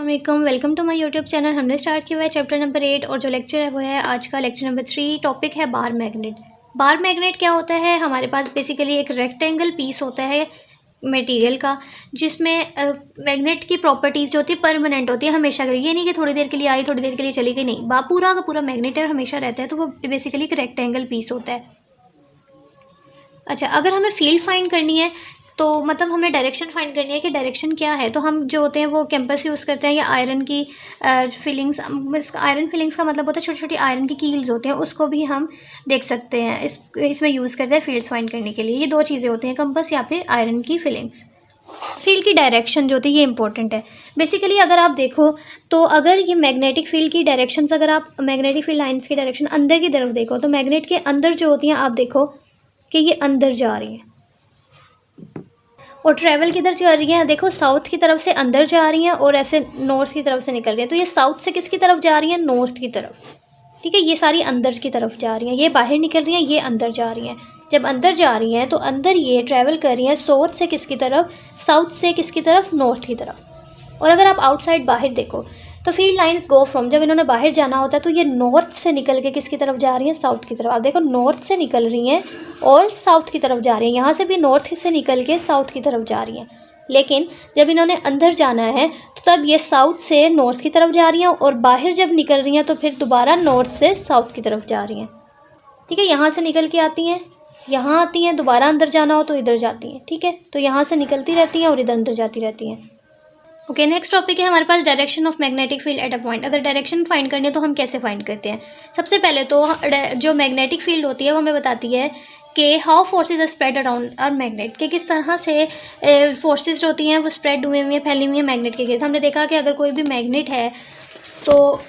अस्सलाम welcome to my YouTube channel. हमने start किया हुआ है चैप्टर नंबर 8 और जो लेक्चर है वो है आज का लेक्चर नंबर 3। टॉपिक है बार मैग्नेट। बार मैग्नेट क्या होता है? हमारे पास बेसिकली एक रेक्टेंगल पीस होता है मटेरियल का, जिसमें मैग्नेट की प्रॉपर्टीज़ जो होती है परमानेंट होती है, हमेशा के लिए। ये नहीं कि थोड़ी देर के लिए आई थोड़ी देर के लिए चली गई, नहीं, पूरा का पूरा मैग्नेट हमेशा रहता है। तो वो बेसिकली एक रेक्टेंगल पीस होता है। अच्छा, अगर हमें फील्ड फाइंड करनी है तो मतलब हमें डायरेक्शन फाइंड करनी है कि डायरेक्शन क्या है, तो हम जो होते हैं वो कैंपस यूज़ करते हैं या आयरन की फिलिंग्स। आयरन फिलिंग्स का मतलब होता है छोटी छोटी आयरन की कील्स होते हैं, उसको भी हम देख सकते हैं। इसमें यूज़ करते हैं फील्ड्स फाइंड करने के लिए। ये दो चीज़ें होती हैं, कंपस या फिर आयरन की फिलिंग्स। फील्ड की डायरेक्शन जो होती है ये इंपॉर्टेंट है। बेसिकली अगर आप देखो तो अगर ये मैग्नेटिक फील्ड की डायरेक्शंस, अगर आप मैग्नेटिक फील्ड लाइंस की डायरेक्शन अंदर की तरफ देखो तो मैग्नेट के अंदर जो होती हैं आप देखो कि ये अंदर जा रही हैं और ट्रैवल किधर जा रही है, देखो साउथ की तरफ से अंदर जा रही हैं और ऐसे नॉर्थ की तरफ से निकल रही हैं। तो ये साउथ से किसकी तरफ जा रही हैं? नॉर्थ की तरफ। ठीक है, ये सारी अंदर की तरफ जा रही हैं, ये बाहर निकल रही हैं, ये अंदर जा रही हैं। जब अंदर जा रही हैं तो अंदर ये ट्रैवल कर रही हैं साउथ से किसकी तरफ? साउथ से किसकी तरफ? नॉर्थ की तरफ। और अगर आप आउटसाइड बाहर देखो तो फील्ड लाइंस गो फ्रॉम, जब इन्होंने बाहर जाना होता है तो ये नॉर्थ से निकल के किसकी तरफ जा रही हैं? साउथ की तरफ। आप देखो नॉर्थ से निकल रही हैं और साउथ की तरफ जा रही हैं। यहाँ से भी नॉर्थ से निकल के साउथ की तरफ जा रही हैं। लेकिन जब इन्होंने अंदर जाना है तो तब ये साउथ से नॉर्थ की तरफ जा रही हैं और बाहर जब निकल रही हैं तो फिर दोबारा नॉर्थ से साउथ की तरफ जा रही हैं। ठीक है, यहाँ से निकल के आती हैं, यहाँ आती हैं, दोबारा अंदर जाना हो तो इधर जाती हैं। ठीक है, तो यहाँ से निकलती रहती हैं और इधर अंदर जाती रहती हैं। ओके, नेक्स्ट टॉपिक है हमारे पास direction of magnetic field at a point. अगर डायरेक्शन फाइंड करनी है तो हम कैसे फाइंड करते हैं? सबसे पहले तो जो मैग्नेटिक फील्ड होती है वो हमें बताती है कि how forces are spread around our magnet, कि किस तरह से फोर्सेज होती हैं वो स्प्रेड हुई हुई हैं, फैली हुई हैं मैग्नेट के गिर्द। हमने देखा कि अगर कोई भी मैग्नेट है तो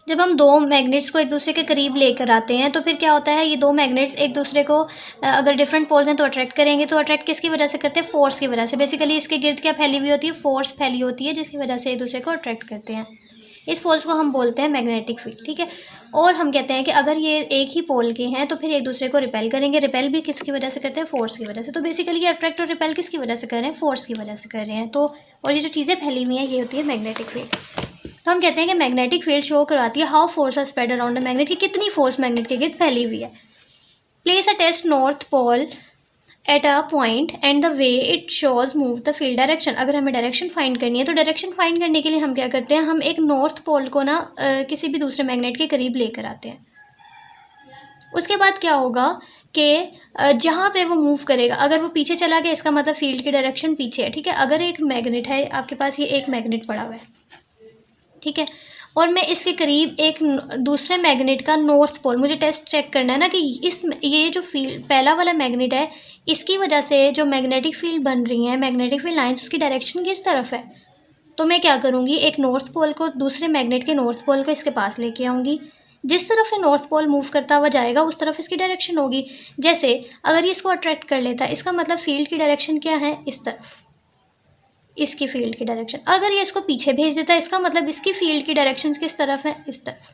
जब हम दो मैग्नेट्स को एक दूसरे के करीब लेकर आते हैं तो फिर क्या होता है, ये दो मैग्नेट्स एक दूसरे को अगर डिफरेंट पोल्स हैं तो अट्रैक्ट करेंगे। तो अट्रैक्ट किसकी वजह से करते हैं? फोर्स की वजह से। बेसिकली इसके गिर्द क्या फैली हुई होती है? फोर्स फैली होती है, जिसकी वजह से एक दूसरे को अट्रैक्ट करते हैं। इस पोल्स को हम बोलते हैं मैग्नेटिक फील्ड। ठीक है, और हम कहते हैं कि अगर ये एक ही पोल के हैं तो फिर एक दूसरे को रिपेल करेंगे। रिपेल भी किसकी वजह से करते हैं? फोर्स की वजह से। तो बेसिकली ये अट्रैक्ट और रिपेल किसकी वजह से कर रहे हैं? फोर्स की वजह से कर रहे हैं। तो और ये जो चीज़ें फैली हुई हैं ये होती है मैग्नेटिक फील्ड। तो हम कहते हैं कि मैग्नेटिक फील्ड शो करवाती है how force are spread around the magnet, कि कितनी फोर्स मैग्नेट के गिर्द फैली हुई है। Place a test north pole at a point and the way it shows move the field direction. अगर हमें डायरेक्शन फाइंड करनी है तो डायरेक्शन फाइंड करने के लिए हम क्या करते हैं, हम एक नॉर्थ पोल को ना किसी भी दूसरे मैग्नेट के करीब लेकर आते हैं। उसके बाद क्या होगा कि जहाँ पे वो मूव करेगा, अगर वो पीछे चला गया इसका मतलब फील्ड की डायरेक्शन पीछे है। ठीक है, अगर एक मैग्नेट है आपके पास, ये एक मैग्नेट पड़ा हुआ है, ठीक है, और मैं इसके करीब एक दूसरे मैग्नेट का नॉर्थ पोल, मुझे टेस्ट चेक करना है ना कि ये जो फील्ड पहला वाला मैग्नेट है इसकी वजह से जो मैग्नेटिक फील्ड बन रही है, मैग्नेटिक फील्ड लाइंस, उसकी डायरेक्शन किस तरफ है। तो मैं क्या करूँगी, एक नॉर्थ पोल को, दूसरे मैग्नेट के नॉर्थ पोल को इसके पास लेके आऊँगी। जिस तरफ से नॉर्थ पोल मूव करता हुआ जाएगा उस तरफ इसकी डायरेक्शन होगी। जैसे अगर ये इसको अट्रैक्ट कर लेता है, इसका मतलब फील्ड की डायरेक्शन क्या है? इस तरफ, इसकी फील्ड की डायरेक्शन। अगर ये इसको पीछे भेज देता है इसका मतलब इसकी फील्ड की डायरेक्शन किस तरफ है? इस तरफ।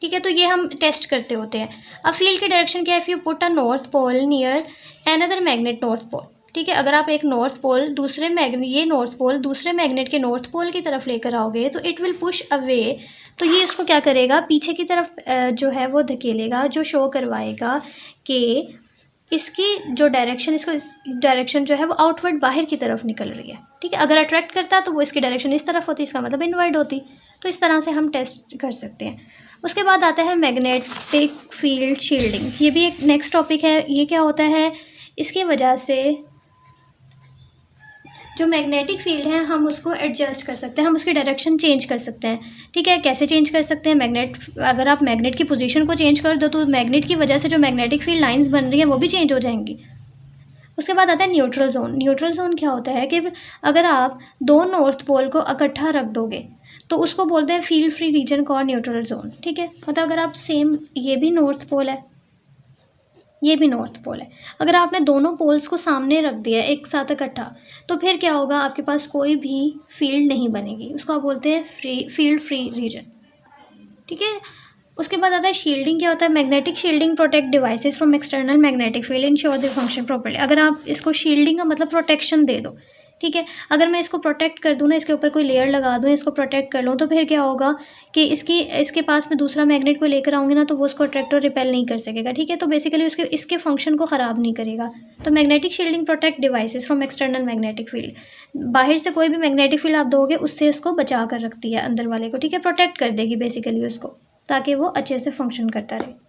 ठीक है, तो ये हम टेस्ट करते होते हैं। अब फील्ड की डायरेक्शन क्या है? If you put a north pole near another magnet north pole. ठीक है, अगर आप एक नॉर्थ पोल दूसरे मैग्नेट, ये नॉर्थ पोल दूसरे मैग्नेट के नॉर्थ पोल की तरफ लेकर आओगे तो इट विल पुश अवे, तो ये इसको क्या करेगा, पीछे की तरफ जो है वो धकेलेगा, जो शो करवाएगा कि इसकी जो डायरेक्शन, इसको डायरेक्शन जो है वो आउटवर्ड बाहर की तरफ निकल रही है। ठीक है, अगर अट्रैक्ट करता तो वो इसकी डायरेक्शन इस तरफ होती, इसका मतलब इनवर्ड होती। तो इस तरह से हम टेस्ट कर सकते हैं। उसके बाद आता है मैग्नेटिक फील्ड शील्डिंग। ये भी एक नेक्स्ट टॉपिक है। ये क्या होता है, इसकी वजह से जो मैग्नेटिक फील्ड है हम उसको एडजस्ट कर सकते हैं, हम उसकी डायरेक्शन चेंज कर सकते हैं। ठीक है, कैसे चेंज कर सकते हैं? मैग्नेट, अगर आप मैग्नेट की पोजीशन को चेंज कर दो तो मैग्नेट की वजह से जो मैग्नेटिक फील्ड लाइंस बन रही हैं वो भी चेंज हो जाएंगी। उसके बाद आता है न्यूट्रल जोन। न्यूट्रल जोन क्या होता है कि अगर आप दो नॉर्थ पोल को इकट्ठा रख दोगे तो उसको बोलते हैं field free region call neutral zone. ठीक है, मतलब अगर आप सेम, ये भी नॉर्थ पोल है, ये भी नॉर्थ पोल है, अगर आपने दोनों पोल्स को सामने रख दिया एक साथ इकट्ठा तो फिर क्या होगा, आपके पास कोई भी फील्ड नहीं बनेगी। उसको आप बोलते हैं फील्ड फ्री रीजन। ठीक है, उसके बाद आता है शील्डिंग। क्या होता है? Magnetic shielding protect devices from external magnetic field ensure the function properly. अगर आप इसको शील्डिंग का मतलब प्रोटेक्शन दे दो ठीक है। अगर मैं इसको प्रोटेक्ट कर दूँ ना, इसके ऊपर कोई लेयर लगा दूँ, इसको प्रोटेक्ट कर लूँ, तो फिर क्या होगा कि इसके पास में दूसरा मैग्नेट को लेकर आऊँगी ना, तो वो उसको अट्रैक्ट और रिपेल नहीं कर सकेगा, ठीक है। तो बेसिकली इसके फंक्शन को ख़राब नहीं करेगा। तो magnetic shielding protect devices from external magnetic field. बाहर से कोई भी मैग्नेटिक फील्ड आप दोगे, उससे इसको बचा कर रखती है अंदर वाले को, ठीक है, प्रोटेक्ट कर देगी बेसिकली उसको, ताकि वो अच्छे से फंक्शन करता रहे।